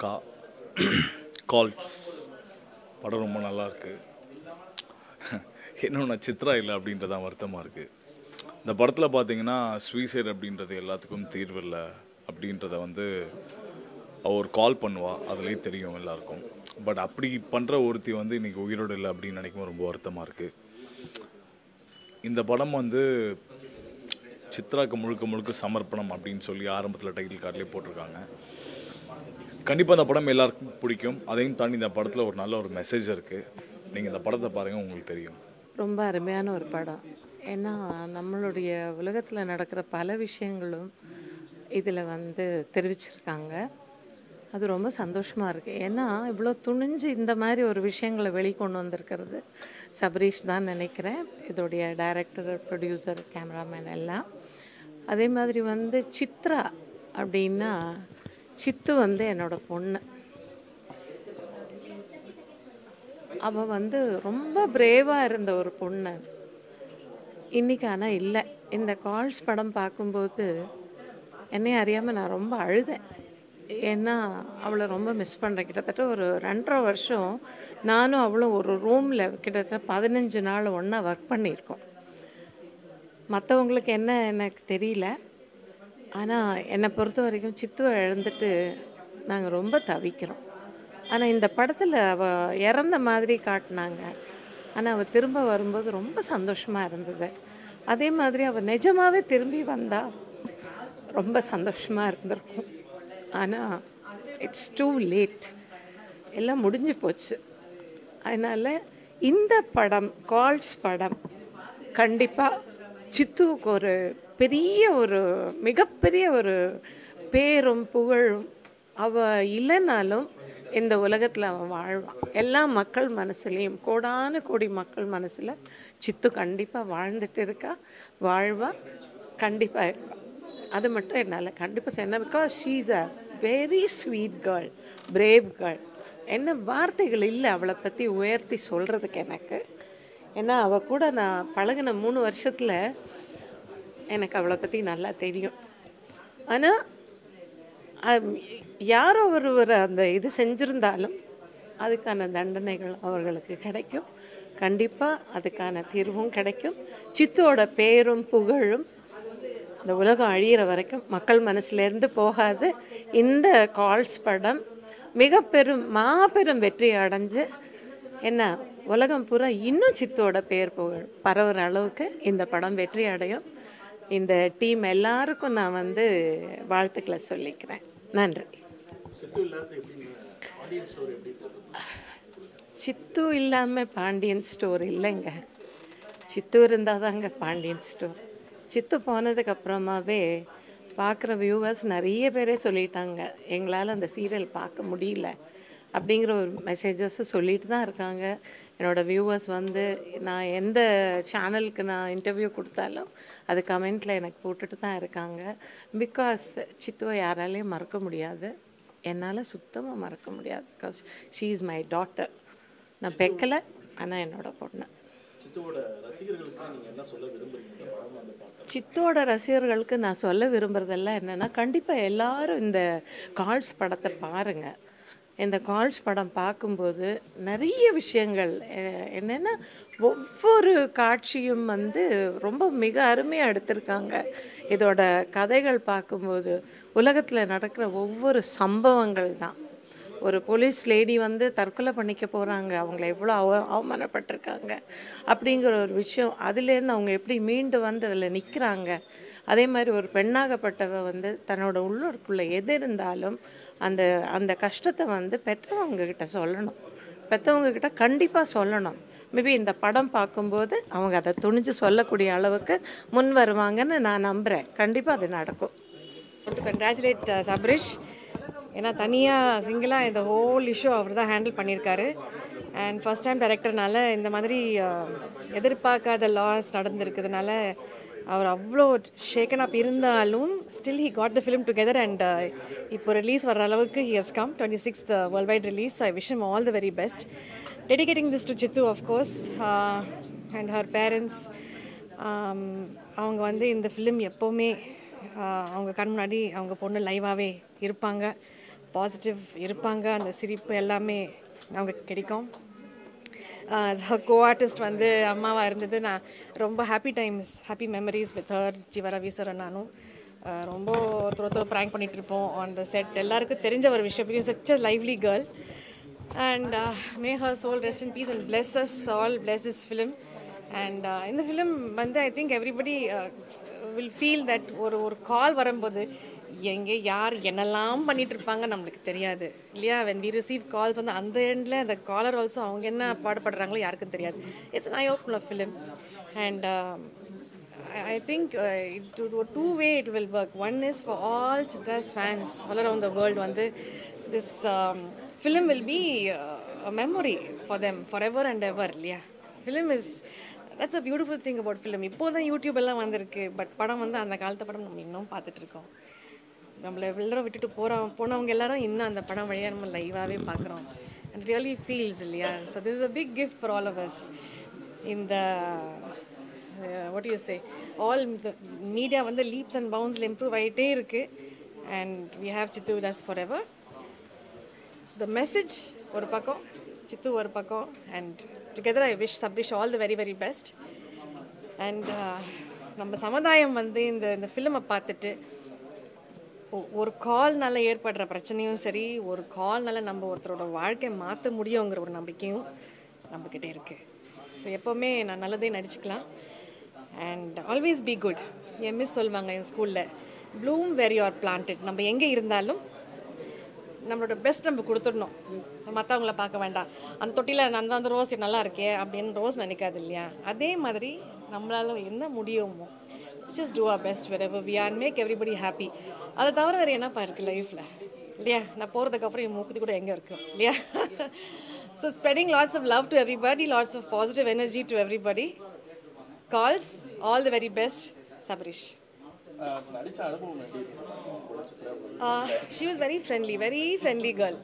அக்கா கால்ஸ் படம் ரொம்ப நல்லாயிருக்கு. இன்னும் நான் சித்ரா இல்லை அப்படின்றதான் வருத்தமாக இருக்குது. இந்த படத்தில் பார்த்தீங்கன்னா ஸ்வீசைட் அப்படின்றது எல்லாத்துக்கும் தீர்வு இல்லை அப்படின்றத வந்து அவர் கால் பண்ணுவா, அதுலேயே தெரியும் எல்லாருக்கும். பட் அப்படி பண்ணுற ஒருத்தி வந்து இன்றைக்கி உயிரோடு இல்லை அப்படின்னு நினைக்கும் ரொம்ப வருத்தமாக இருக்குது. இந்த படம் வந்து சித்ராக்கு முழுக்க முழுக்க சமர்ப்பணம் அப்படின்னு சொல்லி ஆரம்பத்தில் டைட்டில் கார்ட்லேயே போட்டிருக்காங்க. கண்டிப்பாக இந்த படம் எல்லாருக்கும் பிடிக்கும். அதையும் தாண்டி இந்த படத்தில் ஒரு நல்ல ஒரு மெசேஜ் இருக்குது. நீங்கள் இந்த படத்தை பாருங்கள், உங்களுக்கு தெரியும். ரொம்ப அருமையான ஒரு படம். ஏன்னா நம்மளுடைய உலகத்தில் நடக்கிற பல விஷயங்களும் இதில் வந்து தெரிவிச்சிருக்காங்க. அது ரொம்ப சந்தோஷமாக இருக்குது. ஏன்னா இவ்வளோ துணிஞ்சு இந்த மாதிரி ஒரு விஷயங்களை வெளிக்கொண்டு வந்திருக்கிறது சபரீஷ் தான் நினைக்கிறேன். இதோடைய டைரக்டர், ப்ரொடியூசர், கேமராமேன் எல்லாம். அதே மாதிரி வந்து சித்ரா அப்படின்னா சித்து வந்து என்னோட பொண்ணு. அவள் வந்து ரொம்ப பிரேவாக இருந்த ஒரு பொண்ணு. இன்றைக்கி ஆனால் இல்லை. இந்த கால்ஸ் படம் பார்க்கும்போது என்னை அறியாமல் நான் ரொம்ப அழுதேன். ஏன்னா அவளை ரொம்ப மிஸ் பண்ணுறேன். கிட்டத்தட்ட ஒரு 2.5 வருஷம் நானும் அவளும் ஒரு ரூமில் கிட்டத்தட்ட 15 நாள் ஒன்றா ஒர்க் பண்ணியிருக்கோம். மற்றவங்களுக்கு என்ன எனக்கு தெரியல. ஆனால் என்னை பொறுத்த வரைக்கும் சித்துவை இழந்துட்டு நாங்கள் ரொம்ப தவிக்கிறோம். ஆனால் இந்த படத்தில் அவள் இறந்த மாதிரி காட்டினாங்க. ஆனால் அவள் திரும்ப வரும்போது ரொம்ப சந்தோஷமாக இருந்தது. அதே மாதிரி அவள் நிஜமாகவே திரும்பி வந்தால் ரொம்ப சந்தோஷமாக இருந்திருக்கும். ஆனால் இட்ஸ் டூ லேட், எல்லாம் முடிஞ்சு போச்சு. அதனால் இந்த படம், கால்ஸ் படம், கண்டிப்பாக சித்துவுக்கு ஒரு பெரிய ஒரு மிகப்பெரிய ஒரு பேரும் புகழும். அவள் இல்லைனாலும் இந்த உலகத்தில் அவன் வாழ்வான். எல்லா மக்கள் மனசுலேயும், கோடான கோடி மக்கள் மனசில் சித்து கண்டிப்பாக வாழ்ந்துட்டு இருக்கா, வாழ்வா, கண்டிப்பாக இருப்பாள். அது மட்டும் என்னால் கண்டிப்பாக சொன்னேன். Because she is a very sweet girl, brave girl. என்ன வார்த்தைகள் இல்லை அவளை பற்றி உயர்த்தி சொல்கிறதுக்கு எனக்கு. ஏன்னா அவள் கூட நான் பழகின 3 வருஷத்தில் எனக்கு அவளை பற்றி நல்லா தெரியும். ஆனால் யாரோ ஒருவர் அந்த இது செஞ்சுருந்தாலும் அதுக்கான தண்டனைகள் அவர்களுக்கு கிடைக்கும். கண்டிப்பாக அதுக்கான தீர்வும் கிடைக்கும். சித்தோட பேரும் புகழும் இந்த உலகம் அழியிற வரைக்கும் மக்கள் மனசுலேருந்து போகாது. இந்த கால்ஸ் படம் மாபெரும் வெற்றி அடைஞ்சு என்ன உலகம் பூரா இன்னும் சித்தோட பேர் புகழ் பரவுற அளவுக்கு இந்த படம் வெற்றி அடையும். இந்த டீம் எல்லாருக்கும் நான் வந்து வாழ்த்துக்களை சொல்லிக்கிறேன். நன்றி. சித்து இல்லாமல் பாண்டியன் ஸ்டோர் இல்லைங்க. சித்து இருந்தால் தாங்க பாண்டியன் ஸ்டோர். சித்து போனதுக்கப்புறமாவே பார்க்குற வியூவர்ஸ் நிறைய பேரே சொல்லிட்டாங்க, எங்களால் அந்த சீரியல் பார்க்க முடியல அப்படிங்கிற ஒரு மெசேஜஸ் சொல்லிட்டு தான் இருக்காங்க. என்னோடய வியூவர்ஸ் வந்து நான் எந்த சேனலுக்கு நான் இன்டர்வியூ கொடுத்தாலும் அது கமெண்ட்டில் எனக்கு போட்டுட்டு தான் இருக்காங்க. பிகாஸ் சித்துவை யாராலையும் மறக்க முடியாது, என்னால் சுத்தமாக மறக்க முடியாது. Because she is my daughter. நான் பெக்கலை, ஆனால் என்னோடய பொண்ணு. சித்தோட ரசிகர்களுக்கு நான் சொல்ல விரும்புகிறதெல்லாம் என்னென்னா, கண்டிப்பாக எல்லாரும் இந்த கால்ஸ் படத்தை பாருங்கள். இந்த கால்ஸ் படம் பார்க்கும்போது நிறைய விஷயங்கள் என்னென்னா, ஒவ்வொரு காட்சியும் வந்து ரொம்ப மிக அருமையாக எடுத்திருக்காங்க. இதோட கதைகள் பார்க்கும்போது உலகத்தில் நடக்கிற ஒவ்வொரு சம்பவங்கள் தான். ஒரு போலீஸ் லேடி வந்து தற்கொலை பண்ணிக்க போகிறாங்க, அவங்கள எவ்வளோ அவமானப்பட்டிருக்காங்க அப்படிங்கிற ஒரு விஷயம். அதுலேருந்து அவங்க எப்படி மீண்டு வந்து அதில் நிற்கிறாங்க. அதே மாதிரி ஒரு பெண்ணாகப்பட்டவ வந்து தன்னோட உள்ளூருக்குள்ளே எது இருந்தாலும் அந்த அந்த கஷ்டத்தை வந்து பெற்றவங்கக்கிட்ட சொல்லணும். பெற்றவங்கக்கிட்ட கண்டிப்பாக சொல்லணும். மேபி இந்த படம் பார்க்கும்போது அவங்க அதை துணிஞ்சு சொல்லக்கூடிய அளவுக்கு முன் வருவாங்கன்னு நான் நம்புகிறேன். கண்டிப்பாக அது நடக்கும். கங்க்ராச்சுலேட் சபரீஷ். ஏன்னா தனியாக சிங்கிளாக இந்த ஹோல் இஷ்யூ அவர் தான் ஹேண்டில் பண்ணியிருக்காரு. அண்ட் ஃபஸ்ட் டைம் டைரக்டர்னால இந்த மாதிரி எதிர்பார்க்காத லாஸ் நடந்திருக்கிறதுனால அவர் அவ்வளோ ஷேக்கன் அப் இருந்தாலும் still he got the film together. And இப்போ ரிலீஸ் வர அளவுக்கு he has come 26th worldwide release. I wish him all the very best. Dedicating this to Chithu of course and her parents. அவங்க வந்து இந்த film எப்போவுமே அவங்க கண் முன்னாடி அவங்க பொண்ணு லைவாகவே இருப்பாங்க. பாசிட்டிவ் இருப்பாங்க. அந்த சிரிப்பு எல்லாமே நமக்கு கிடைக்கும். கோ-ஆர்டிஸ்ட் வந்து அம்மாவாக இருந்தது. நான் ரொம்ப ஹாப்பி மெமரிஸ் வித் ஹர். ஜீவராவி சார் நானும் ரொம்ப ஒருத்தர் ப்ராங்க் பண்ணிகிட்டு இருப்போம் ஆன் த செட். எல்லாருக்கும் தெரிஞ்ச ஒரு விஷயம். Because such a lively girl. And may her soul rest in peace and bless us all, bless this film. And இந்த ஃபிலிம் வந்து I think everybody will feel that ஒரு call வரும்போது எங்கே யார் என்னெல்லாம் பண்ணிகிட்டு இருப்பாங்க நம்மளுக்கு தெரியாது இல்லையா. வென் வி ரிசீவ் கால்ஸ் வந்து அந்த எண்டில் அந்த காலர் ஆல்சோ அவங்க என்ன பாடுபடுறாங்களோ யாருக்கும் தெரியாது. It's an eye-opener film. And I think two way it will work. One is for all Chitra's fans all around the world. This film will be a memory for them forever and ever. Yeah, film is, that's a beautiful thing about film. இப்போதான் YouTube எல்லாம் வந்திருக்கு. But படம் வந்து அந்த காலத்து படம் நம்ம இன்னும் பார்த்துட்டு இருக்கோம். நம்மளை எல்லாரும் விட்டுட்டு போனவங்க எல்லாரும் இன்னும் அந்த படம் வழியாக நம்ம லைவாகவே பார்க்குறோம். அண்ட் ரியலி ஃபீல்ஸ் இல்லையா. So this is a big gift for all of us. இந்த what you say, all media வந்து லீப்ஸ் அண்ட் பவுன்ஸில் இம்ப்ரூவ் ஆகிட்டே இருக்குது. And we have Sidhu with us forever. So the message ஒரு பக்கம், சித்து ஒரு பக்கம். அண்ட் டுகெதர் ஐ விஷ் சப்ரிஷ் all the very very best. And நம்ம சமுதாயம் வந்து இந்த ஃபிலிமை பார்த்துட்டு ஒரு கால்னால ஏற்படுற பிரச்சனையும் சரி, ஒரு கால்னால நம்ம ஒருத்தரோட வாழ்க்கையை மாற்ற முடியுங்கிற ஒரு நம்பிக்கையும் நம்மக்கிட்டே இருக்குது. ஸோ எப்போவுமே நான் நல்லதே நடிச்சுக்கலாம். And always be good. என் மிஸ் சொல்லுவாங்க என் ஸ்கூலில், bloom where you are planted. நம்ம எங்கே இருந்தாலும் நம்மளோட பெஸ்ட் நம்ம கொடுத்துடணும். மற்றவங்கள பார்க்க வேண்டாம். அந்த தொட்டியில் அந்த ரோஸ் நல்லா இருக்கே அப்படின்னு ரோஸ் நினைக்காது இல்லையா. அதே மாதிரி நம்மளால் என்ன முடியுமோ just do our best wherever we are and make everybody happy. அதை தவிர வேறு என்னப்பா இருக்குது லைஃப்பில் இல்லையா. நான் போகிறதுக்கப்புறம் என் மூக்குத்தி கூட எங்கே இருக்கும் இல்லையா. So spreading lots of love to everybody, lots of positive energy to everybody. Calls, all the very best, Sabrish. She was very friendly girl.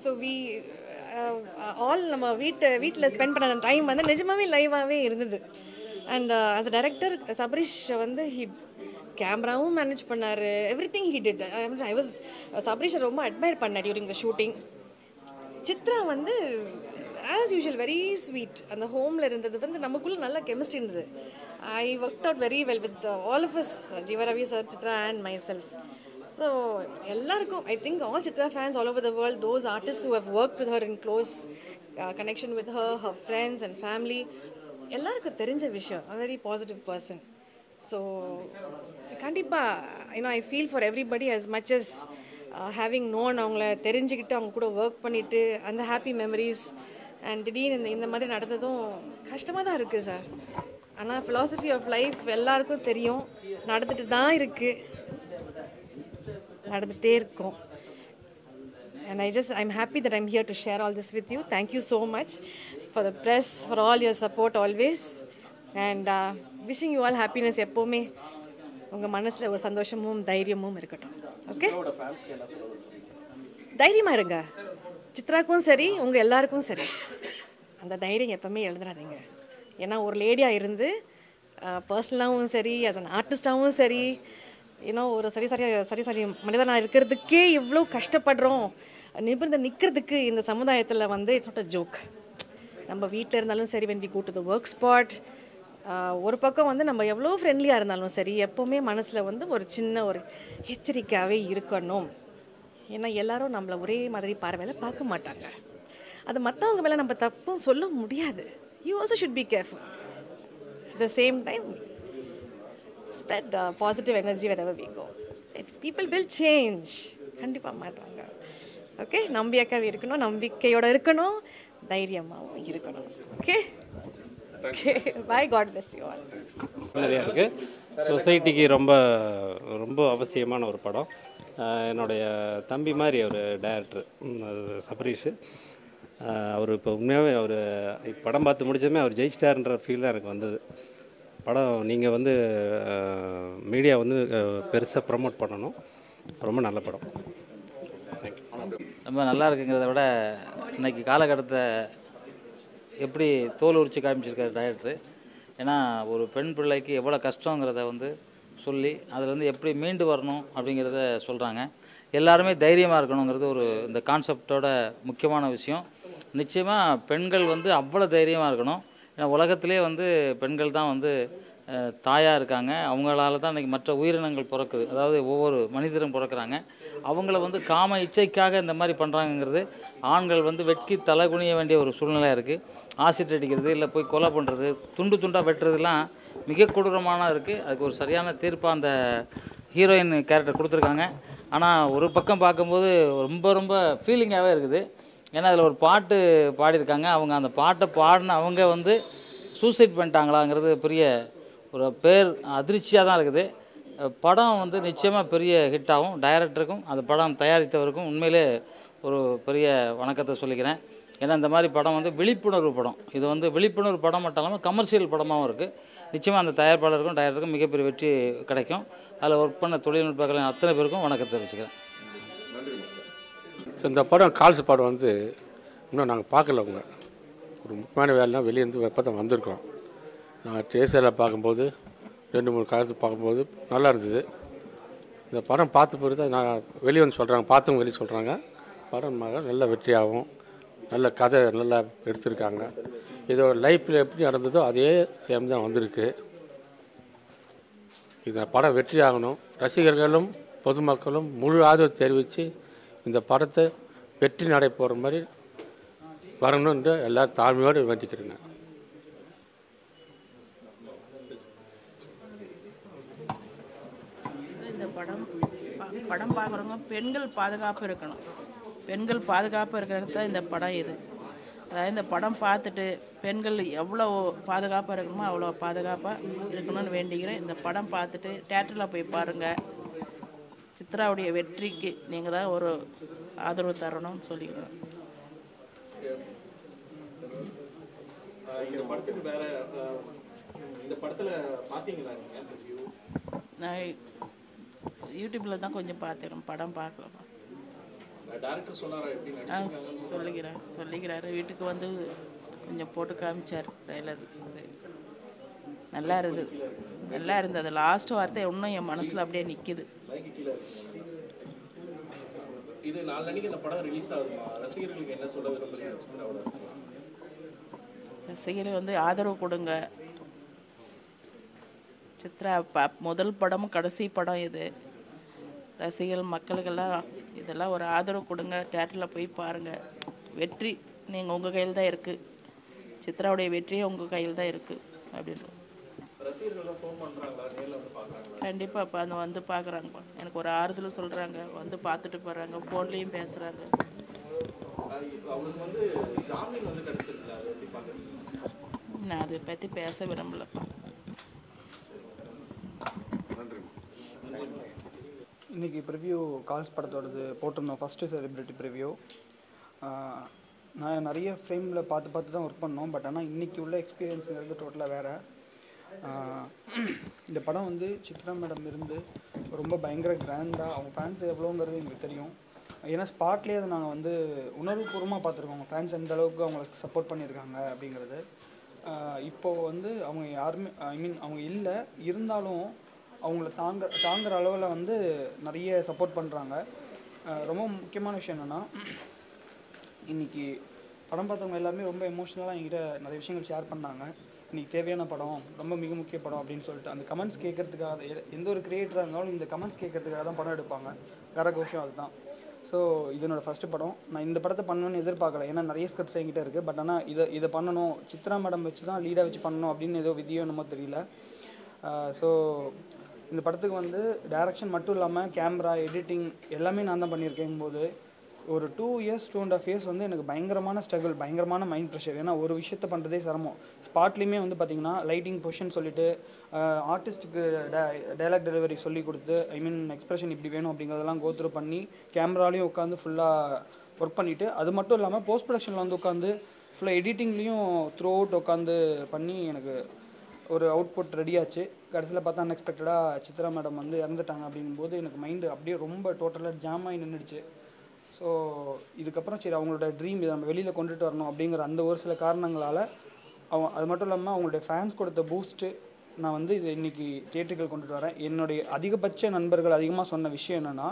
So we all நம்ம வீட்டில் ஸ்பெண்ட் பண்ண டைம் வந்து நிஜமாகவே லைவாகவே இருந்தது. And as a director Sabarish வந்து கேமராவும் manage பண்ணார். Everything he did. I was சபரிஷை ரொம்ப அட்மையர் பண்ணேன் டியூரிங் த ஷூட்டிங். சித்ரா வந்து ஆஸ் யூஷுவல் வெரி ஸ்வீட். அந்த ஹோமில் இருந்தது வந்து நமக்குள்ளே நல்ல கெமிஸ்ட்ரி இருந்தது. I work out very well with all of us, Jeevaravi sir, Chitra and myself. So எல்லாருக்கும் I think all Chitra fans all over the world, those artist who have work with her in close connection with her friends and family, எல்லாருக்கும் தெரிஞ்ச விஷயம். A very positive person. So கண்டிப்பாக I feel for everybody as much as having known அவங்கள தெரிஞ்சுக்கிட்டு அவங்க கூட work பண்ணிவிட்டு அந்த ஹாப்பி மெமரிஸ். அண்ட் திடீர்னு இந்த மாதிரி நடந்ததும் கஷ்டமாக தான் இருக்குது சார். ஆனால் philosophy ஆஃப் லைஃப் எல்லாருக்கும் தெரியும், நடந்துட்டு தான் இருக்குது, நடந்துகிட்டே இருக்கும். And I'm happy that I'm here to share all this with you. Thank you so much for the press, for all your support always. And wishing you all happiness. எப்போவுமே உங்கள் மனசில் ஒரு சந்தோஷமும் தைரியமும் இருக்கட்டும். ஓகே, தைரியமாக இருங்க. சித்ராக்கும் சரி, உங்கள் எல்லாருக்கும் சரி, அந்த தைரியம் எப்போவுமே எழுதுறாதீங்க. ஏன்னா ஒரு லேடியாக இருந்து பர்சனலாகவும் சரி, ஆஸ் அன் ஆர்டிஸ்டாகவும் சரி, ஒரு சரி மனிதனாக இருக்கிறதுக்கே இவ்வளோ கஷ்டப்படுறோம். நிமிர்ந்து நிற்கிறதுக்கு இந்த சமுதாயத்தில் வந்து இட்ஸ் நாட் அ ஜோக். நம்ம வீட்டில் இருந்தாலும் சரி, when we go to the work spot, ஒரு பக்கம் வந்து நம்ம எவ்வளோ ஃப்ரெண்ட்லியாக இருந்தாலும் சரி, எப்போவுமே மனசில் வந்து ஒரு சின்ன ஒரு எச்சரிக்கையாகவே இருக்கணும். ஏன்னா எல்லாரும் நம்மளை ஒரே மாதிரி பார்வையில் பார்க்க மாட்டாங்க. அது மற்றவங்க மேலே நம்ம தப்பும் சொல்ல முடியாது. You also should be careful. At the same time, spread positive energy wherever we go. People will change. கண்டிப்பாக மாட்டாங்க. ஓகே, நம்பிக்கையாகவே இருக்கணும், நம்பிக்கையோடு இருக்கணும், தைரியமாகவும் இருக்கணும். Okay okay, bye. God bless you all. நிறையா இருக்குது. சொசைட்டிக்கு ரொம்ப ரொம்ப அவசியமான ஒரு படம். என்னுடைய தம்பி மாதிரி அவர் டைரக்டர் சபரீஷ். அவர் இப்போ உண்மையாகவே அவர் படம் பார்த்து முடிச்சதுமே அவர் ஜெயிச்சிட்டாருன்ற ஃபீல் தான் எனக்கு வந்தது. படம் நீங்கள் வந்து மீடியா வந்து பெருசாக ப்ரமோட் பண்ணணும். ரொம்ப நல்ல படம். தேங்க்யூ. ரொம்ப நல்லா இருக்குங்கிறத விட இன்றைக்கி காலகட்டத்தை எப்படி தோல் உரிச்சு காமிச்சிருக்காரு டைரக்டர். ஏன்னா ஒரு பெண் பிள்ளைக்கு எவ்வளோ கஷ்டங்கிறத வந்து சொல்லி அதுலேருந்து எப்படி மீண்டு வரணும் அப்படிங்கிறத சொல்கிறாங்க. எல்லாருமே தைரியமாக இருக்கணுங்கிறது ஒரு இந்த கான்செப்டோட முக்கியமான விஷயம். நிச்சயமாக பெண்கள் வந்து அவ்வளோ தைரியமாக இருக்கணும். ஏன்னா உலகத்திலே வந்து பெண்கள் தான் வந்து தாயாக இருக்காங்க. அவங்களால தான் இன்றைக்கி மற்ற உயிரினங்கள் பிறக்குது. அதாவது ஒவ்வொரு மனிதரும் பிறக்கிறாங்க. அவங்கள வந்து காம இச்சைக்காக இந்த மாதிரி பண்ணுறாங்கங்கிறது ஆண்கள் வந்து வெட்கி தலை குனிய வேண்டிய ஒரு சூழ்நிலையாக இருக்குது. ஆசிட் அடிக்கிறது, இல்லை போய் கொலை பண்ணுறது, துண்டு துண்டாக வெட்டுறதுலாம் மிக கொடூரமான இருக்குது. அதுக்கு ஒரு சரியான தீர்ப்பாக அந்த ஹீரோயின் கேரக்டர் கொடுத்துருக்காங்க. ஆனால் ஒரு பக்கம் பார்க்கும்போது ரொம்ப ரொம்ப ஃபீலிங்காகவே இருக்குது. ஏன்னா அதில் ஒரு பாட்டு பாடியிருக்காங்க. அவங்க அந்த பாட்டை பாடின அவங்க வந்து சூசைட் பண்ணிட்டாங்களாங்கிறது பெரிய ஒரு அதிர்ச்சியாக தான் இருக்குது. படம் வந்து நிச்சயமாக பெரிய ஹிட் ஆகும். டைரக்டருக்கும் அந்த படம் தயாரித்தவருக்கும் உண்மையிலே ஒரு பெரிய வணக்கத்தை சொல்லிக்கிறேன். ஏன்னா இந்த மாதிரி படம் வந்து விழிப்புணர்வு படம். இது வந்து விழிப்புணர்வு படம் மட்டும் இல்லாமல் கமர்ஷியல் படமாகவும் இருக்குது. நிச்சயமாக அந்த தயாரிப்பாளருக்கும் டைரக்டருக்கும் மிகப்பெரிய வெற்றி கிடைக்கும். அதில் ஒர்க் பண்ண தொழில்நுட்பங்களின் அத்தனை பேருக்கும் வணக்கத்தை தெரிவிச்சுக்கிறேன். ஸோ இந்த படம் கால்ஸ் படம் வந்து இன்னும் நாங்கள் பார்க்கல. அவங்க ஒரு முக்கியமான வேலைலாம் வெளியேருந்து எப்போ தான் வந்திருக்கோம். நான் டேசரில் பார்க்கும்போது 2-3 காலத்து பார்க்கும்போது நல்லா இருந்தது. இந்த படம் பார்த்த பிறகு தான் நான் வெளியே வந்து சொல்கிறாங்க, பார்த்தவங்க வெளியே சொல்கிறாங்க படம் நல்ல வெற்றியாகும், நல்ல கதை நல்லா எடுத்திருக்காங்க. இதோட லைஃப்பில் எப்படி நடந்ததோ அதே சேம் தான் வந்திருக்கு. இந்த படம் வெற்றி ஆகணும். ரசிகர்களும் பொதுமக்களும் முழு ஆதரவு தெரிவித்து இந்த படத்தை வெற்றி நடை போகிற மாதிரி வரணும்னு எல்லோரும் தாழ்மையோடு வேண்டிக்கிறேங்க. இந்த படம் பார்க்குறவங்க பெண்கள் பாதுகாப்பு இருக்கணும். பெண்கள் பாதுகாப்பு இருக்கிறது தான் இந்த படம். இது அதாவது இந்த படம் பார்த்துட்டு பெண்கள் எவ்வளோ பாதுகாப்பாக இருக்கணுமோ அவ்வளோ பாதுகாப்பாக இருக்கணும்னு வேண்டிக்கிறேன். இந்த படம் பார்த்துட்டு தேட்டரில் போய் பாருங்கள். சித்ராவுடைய வெற்றிக்கு நீங்கள் தான் ஒரு ஆதரவு தரணும்னு சொல்லிக்கிறேன். நான் யூடியூப்பில் தான் கொஞ்சம் பார்த்துக்கிறேன், படம் பார்க்கலாம். சொல்லிக்கிறாரு. வீட்டுக்கு வந்து கொஞ்சம் போட்டு காமிச்சார் ட்ரெய்லர். நல்லா இருந்தது. லாஸ்ட் வார்த்தை இன்னும் என் மனசில் அப்படியே நிற்கிது. இது நாளைக்கு இந்த படம் ரிலீஸ் ஆகுமா? ரசிகர்களுக்கு என்ன சொல்ல விரும்புறீங்க? ரசிகர்கள் வந்து ஆதரவு கொடுங்க. சித்ரா முதல் படமும் கடைசி படம் இது. ரசிகர்கள் மக்களுக்கெல்லாம் இதெல்லாம் ஒரு ஆதரவு கொடுங்க. தியேட்டரில் போய் பாருங்கள். வெற்றி நீங்கள் உங்கள் கையில் தான் இருக்குது. சித்ராவுடைய வெற்றியே உங்கள் கையில் தான் இருக்குது அப்படின்றது. கண்டிப்பாக இப்போ அந்த வந்து பார்க்குறாங்கப்பா. எனக்கு ஒரு ஆறுதல் சொல்கிறாங்க, வந்து பார்த்துட்டு போகிறாங்க, ஃபோன்லேயும் பேசுகிறாங்க. நான் அதை பற்றி பேச விரும்பலப்பா. இன்றைக்கி ப்ரிவ்யூ கால்ஸ் படத்தோடது போட்டிருந்தோம். First celebrity preview. நான் நிறைய ஃப்ரேமில் பார்த்து தான் ஒர்க் பண்ணோம். பட் ஆனால் இன்றைக்கி உள்ள எக்ஸ்பீரியன்ஸுங்கிறது டோட்டலாக வேறு. இந்த படம் வந்து சித்ரா மேடம் இருந்து ரொம்ப பயங்கர கிராண்டாக அவங்க ஃபேன்ஸ் எவ்வளோங்கிறது எங்களுக்கு தெரியும். ஏன்னா ஸ்பாட்லேயே அதை நாங்கள் வந்து உணர்வுபூர்வமாக பார்த்துருக்கோம். அவங்க ஃபேன்ஸ் எந்த அளவுக்கு அவங்களுக்கு சப்போர்ட் பண்ணியிருக்காங்க அப்படிங்கிறது. இப்போது வந்து அவங்க யாருமே அவங்க இல்லை இருந்தாலும் அவங்கள தாங்குகிற அளவில் வந்து நிறைய சப்போர்ட் பண்ணுறாங்க. ரொம்ப முக்கியமான விஷயம் என்னென்னா, இன்றைக்கி படம் பார்த்தவங்க எல்லாருமே ரொம்ப எமோஷ்னலாக என்கிட்ட நிறைய விஷயங்கள் ஷேர் பண்ணாங்க. இன்றைக்கி தேவையான படம், ரொம்ப மிக முக்கிய படம் அப்படின்னு சொல்லிட்டு அந்த கமெண்ட்ஸ் கேட்குறதுக்காக எந்த ஒரு கிரியேட்டராக இருந்தாலும் இந்த கமெண்ட்ஸ் கேட்குறதுக்காக தான் படம் எடுப்பாங்க. கரகோஷம் அதுதான். ஸோ இது என்னோடய ஃபஸ்ட்டு படம். நான் இந்த படத்தை பண்ணணும்னு எதிர்பார்க்கல. ஏன்னா நிறைய ஸ்கிரிப்ட்ஸ் என்கிட்ட இருக்குது. பட் ஆனால் இதை பண்ணணும், சித்ரா மேடம் வச்சு தான் லீடாக வச்சு பண்ணணும் அப்படின்னு ஏதோ விதியோ என்னமோ தெரியல. ஸோ இந்த படத்துக்கு வந்து டைரக்ஷன் மட்டும் இல்லாமல் கேமரா, எடிட்டிங் எல்லாமே நான் தான் பண்ணியிருக்கேங்கும்போது ஒரு 2 இயர்ஸ் 2.5 இயர்ஸ் வந்து எனக்கு பயங்கரமான ஸ்ட்ரகிள், பயங்கரமான மைண்ட் ப்ரெஷர். ஏன்னா ஒரு விஷயத்தை பண்ணுறதே சிரமம். ஸ்பாட்லேயுமே வந்து பார்த்திங்கன்னா லைட்டிங் பொசிஷன் சொல்லிவிட்டு ஆர்டிஸ்ட்டுக்கு டைலாக் டெலிவரி சொல்லி கொடுத்து எக்ஸ்பிரஷன் இப்படி வேணும் அப்படிங்கிறதெல்லாம் கோத்ரூ பண்ணி கேமராலையும் உட்காந்து ஃபுல்லாக ஒர்க் பண்ணிவிட்டு, அது மட்டும் இல்லாமல் போஸ்ட் ப்ரொடக்ஷனில் வந்து உட்காந்து ஃபுல்லாக எடிட்டிங்லேயும் த்ரூ அவுட் உட்காந்து பண்ணி எனக்கு ஒரு அவுட்புட் ரெடியாச்சு. கடைசியில் பார்த்தா அன்எக்ஸ்பெக்டடாக சித்ரா மேடம் வந்து இறந்துட்டாங்க. அப்படிங்கும்போது எனக்கு மைண்டு அப்படியே ரொம்ப டோட்டலாக ஜாம் ஆகி நின்றுடுச்சு. ஸோ இதுக்கப்புறம் சரி அவங்களோட ட்ரீம் இதை நம்ம வெளியில் கொண்டுட்டு வரணும் அப்படிங்கிற அந்த ஒரு சில காரணங்களால் அது மட்டும் இல்லாமல் அவங்களுடைய ஃபேன்ஸ் கொடுத்த பூஸ்ட்டு நான் வந்து இது இன்றைக்கி தியேட்டருக்கு கொண்டுட்டு வரேன். என்னுடைய அதிகபட்ச நண்பர்கள் அதிகமாக சொன்ன விஷயம் என்னென்னா,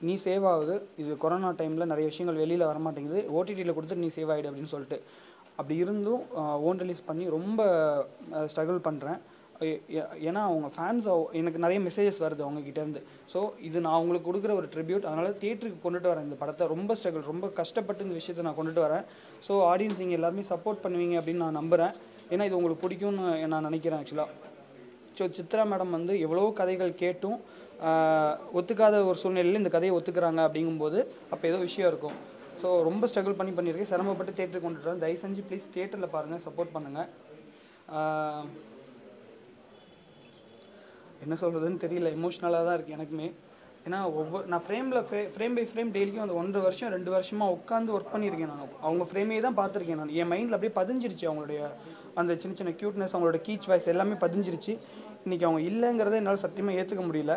நீ சேவ் ஆகுது, இது கொரோனா டைமில் நிறைய விஷயங்கள் வெளியில் வரமாட்டேங்குது, ஓடிடியில் கொடுத்துட்டு நீ சேவ் ஆகிடு அப்படின்னு சொல்லிட்டு. அப்படி இருந்தும் ஓன் ரிலீஸ் பண்ணி ரொம்ப ஸ்ட்ரகிள் பண்ணுறேன். ஏன்னா அவங்க ஃபேன்ஸ் எனக்கு நிறைய மெசேஜஸ் வருது அவங்கக்கிட்டேருந்து. ஸோ இது நான் அவங்களுக்கு கொடுக்குற ஒரு ட்ரிபியூட். அதனால் தியேட்டருக்கு கொண்டுட்டு வரேன் இந்த படத்தை. ரொம்ப ஸ்ட்ரகிள், ரொம்ப கஷ்டப்பட்டு இந்த விஷயத்தை நான் கொண்டுட்டு வரேன். ஸோ ஆடியன்ஸ் நீங்கள் எல்லாருமே சப்போர்ட் பண்ணுவீங்க அப்படின்னு நான் நம்புகிறேன். ஏன்னா இது உங்களுக்கு பிடிக்கும்னு நான் நினைக்கிறேன் ஆக்சுவலாக. ஸோ சித்ரா மேடம் வந்து எவ்வளோ கதைகள் கேட்டும் ஒத்துக்காத ஒரு சூழ்நிலையில் இந்த கதையை ஒத்துக்கிறாங்க அப்படிங்கும்போது அப்போ ஏதோ விஷயம் இருக்கும். ஸோ ரொம்ப ஸ்ட்ரகிள் பண்ணியிருக்கேன், சிரமப்பட்டு தியேட்டருக்கு கொண்டுட்டு வரேன். தயவு செஞ்சு ப்ளீஸ் தியேட்டரில் பாருங்கள், சப்போர்ட் பண்ணுங்கள். என்ன சொல்கிறதுன்னு தெரியல, எமோஷ்னலாக தான் இருக்குது எனக்குமே. ஏன்னா நான் ஃப்ரேம் பை ஃப்ரேம் டெய்லிக்கும் அந்த 1.5 வருஷம் 2 வருஷமாக உட்காந்து ஒர்க் பண்ணியிருக்கேன். நான் அவங்க ஃப்ரேமே தான் பார்த்துருக்கேன். நான் என் மைண்டில் அப்படியே பதிஞ்சிருச்சு. அவங்களுடைய அந்த சின்ன சின்ன க்யூட்னஸ், அவங்களோட கீச் வாய்ஸ் எல்லாமே பதிஞ்சிருச்சு. இன்றைக்கி அவங்க இல்லைங்கிறத என்னால் சத்தியமாக ஏற்றுக்க முடியல.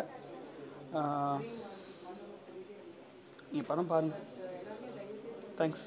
நீங்கள் படம் பாருங்கள். தேங்க்ஸ்.